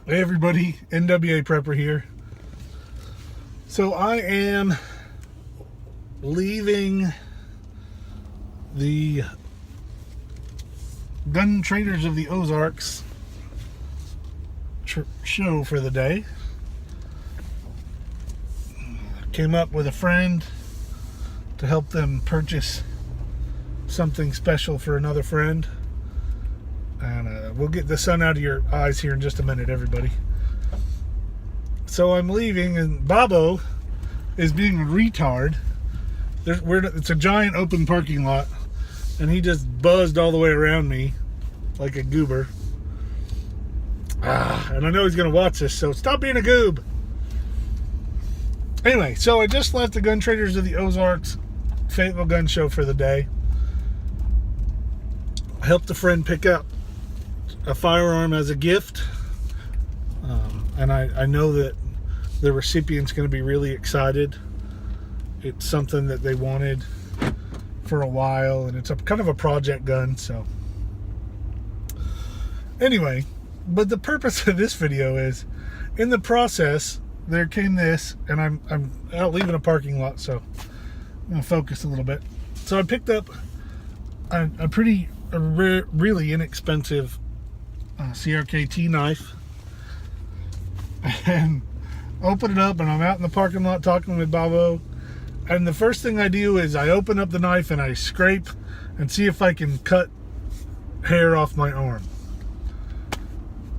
Hey everybody, NWA Prepper here. So I am leaving the Gun Traders of the Ozarks show for the day. Came up with a friend to help them purchase something special for another friend. And we'll get the sun out of your eyes here in just a minute, everybody. So I'm leaving, and Bobo is being a retard. It's a giant open parking lot, and he just buzzed all the way around me like a goober. And I know he's going to watch this, so stop being a goob. Anyway, so I just left the Gun Traders of the Ozarks Fayetteville Gun Show for the day. I helped a friend pick up a firearm as a gift, and I know that the recipient's going to be really excited. It's something that they wanted for a while, and it's kind of a project gun. So anyway, but the purpose of this video is, in the process there came this, and I'm out leaving a parking lot, so I'm going to focus a little bit. So I picked up a really inexpensive CRKT knife, and open it up, and I'm out in the parking lot talking with Bobo, and the first thing I do is I open up the knife and I scrape and see if I can cut hair off my arm.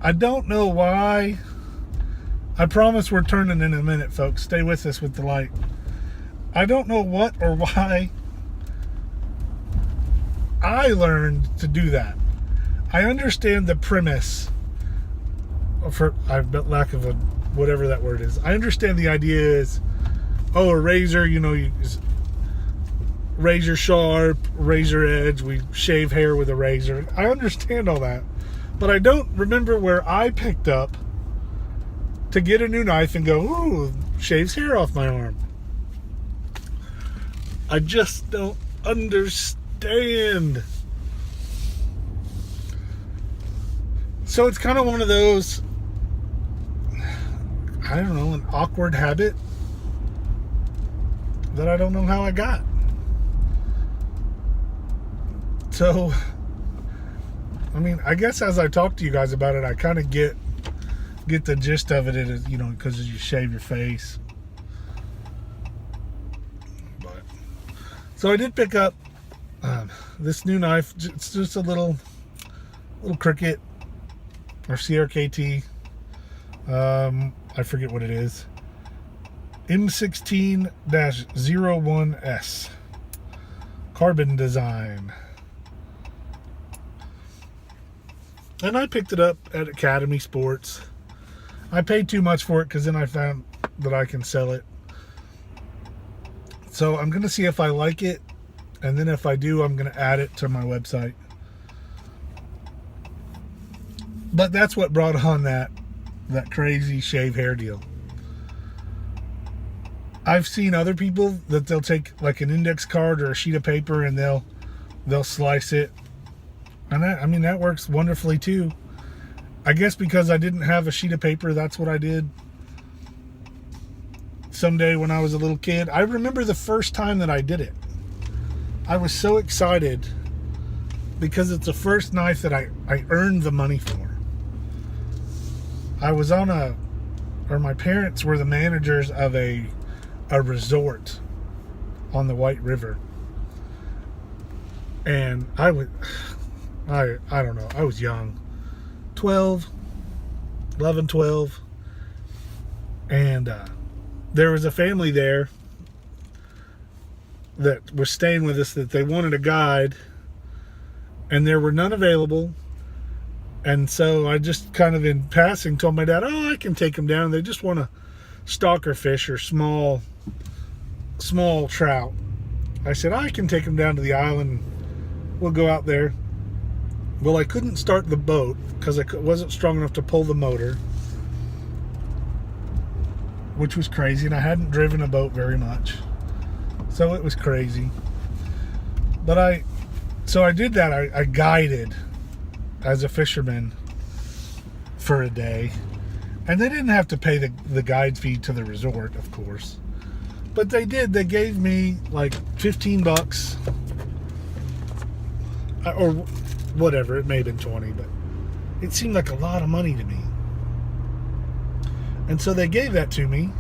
I don't know why. I promise we're turning in a minute, folks. Stay with us with the light. I don't know what or why I learned to do that. I understand the premise, for lack of whatever that word is. I understand the idea is, a razor, you razor sharp, razor edge, we shave hair with a razor. I understand all that. But I don't remember where I picked up to get a new knife and go, ooh, shaves hair off my arm. I just don't understand. So it's kind of one of those, I don't know, an awkward habit that I don't know how I got. So, I mean, I guess as I talk to you guys about it, I kind of get the gist of it, is, because you shave your face. But so I did pick up this new knife. It's just a little Cricket or CRKT. I forget what it is. M16-01S. Carbon design. And I picked it up at Academy Sports. I paid too much for it because then I found that I can sell it. So I'm going to see if I like it. And then if I do, I'm going to add it to my website. But that's what brought on that crazy shave hair deal. I've seen other people that they'll take like an index card or a sheet of paper and they'll slice it. And that works wonderfully too. I guess because I didn't have a sheet of paper, that's what I did. Someday when I was a little kid, I remember the first time that I did it. I was so excited because it's the first knife that I earned the money for. I was my parents were the managers of a resort on the White River. And I don't know, I was young. 11, 12. And there was a family there that was staying with us that they wanted a guide, and there were none available. And so I just kind of in passing told my dad, I can take them down. They just want to stalker fish or small trout. I said, I can take them down to the island. We'll go out there. Well, I couldn't start the boat because I wasn't strong enough to pull the motor, which was crazy. And I hadn't driven a boat very much. So it was crazy. But I did that. I guided as a fisherman for a day. And they didn't have to pay the guide fee to the resort, of course. But they did. They gave me like $15. Or whatever. It may have been 20, but it seemed like a lot of money to me. And so they gave that to me.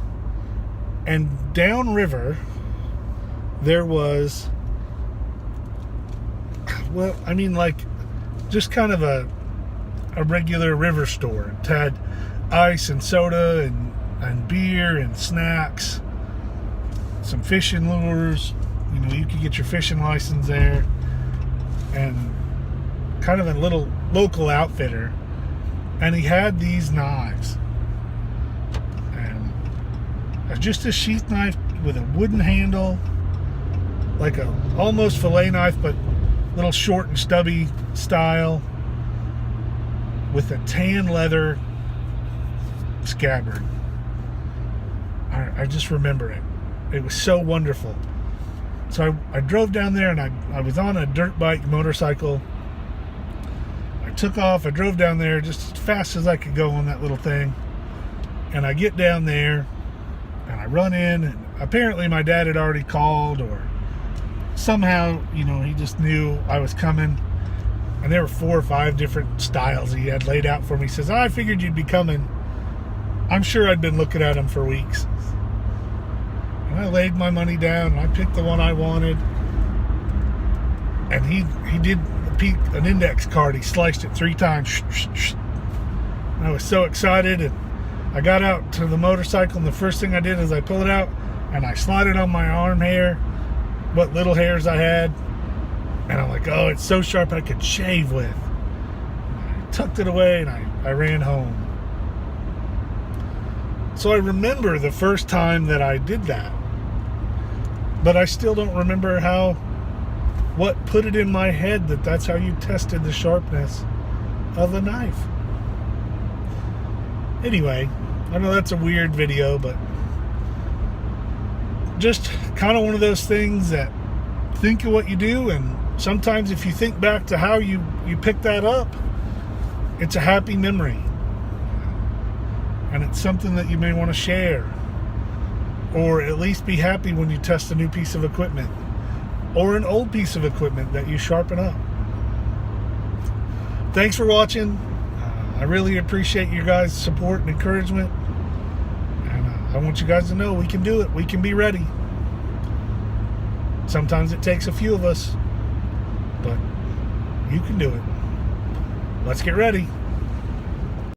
And downriver, there was, well, I mean, like, just kind of a regular river store. It had ice and soda and beer and snacks, some fishing lures. You know, you could get your fishing license there, and kind of a little local outfitter. And he had these knives, and just a sheath knife with a wooden handle, like a almost fillet knife, but a little short and stubby style, with a tan leather scabbard. I just remember it. It was so wonderful. So I drove down there, and I was on a dirt bike motorcycle. I took off. I drove down there just as fast as I could go on that little thing. And I get down there, and I run in, and apparently my dad had already called, or somehow, you know, he just knew I was coming. And there were 4 or 5 different styles he had laid out for me. He says, I figured you'd be coming. I'm sure I'd been looking at them for weeks. And I laid my money down, and I picked the one I wanted. And he did an index card. He sliced it 3 times. And I was so excited. And I got out to the motorcycle, and the first thing I did is I pulled it out, and I slid it on my arm hair, what little hairs I had. And I'm like, oh, it's so sharp I could shave with. And I tucked it away, and I ran home. So I remember the first time that I did that. But I still don't remember what put it in my head that that's how you tested the sharpness of a knife. Anyway, I know that's a weird video, but just kind of one of those things that think of what you do, and sometimes if you think back to how you picked that up, it's a happy memory. And it's something that you may want to share, or at least be happy when you test a new piece of equipment, or an old piece of equipment that you sharpen up. Thanks for watching. I really appreciate your guys' support and encouragement. And I want you guys to know we can do it. We can be ready. Sometimes it takes a few of us, but you can do it. Let's get ready.